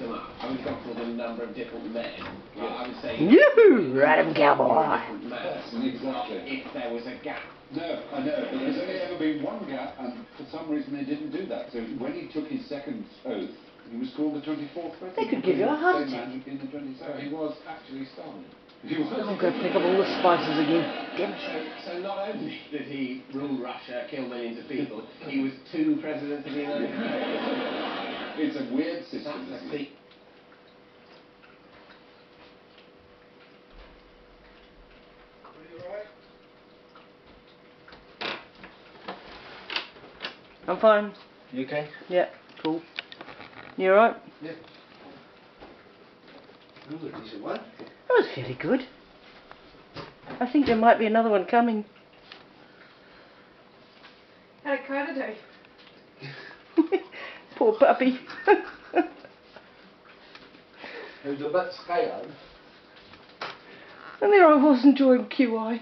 them up, I would have gone for the number of different men. I would say... You random cowboy! Exactly. If there was a gap. No, I know, but there's only ever been one gap, and for some reason they didn't do that. So when he took his second oath, he was called the 24th president. They could give you a heart attack. In the 27th. He was actually Stalin. He was. I'm going to pick up all the spices again. Damn it. So not only did he rule Russia, kill millions of people, he was 2 presidents of the United States. It's a weird system, That's isn't it? Are you alright? I'm fine. You okay? Yeah, cool. You alright? Yeah. That was a decent one. That was fairly good. I think there might be another one coming. How'd it kind of do? Poor puppy. It was a bit scared. And there I was enjoying QI.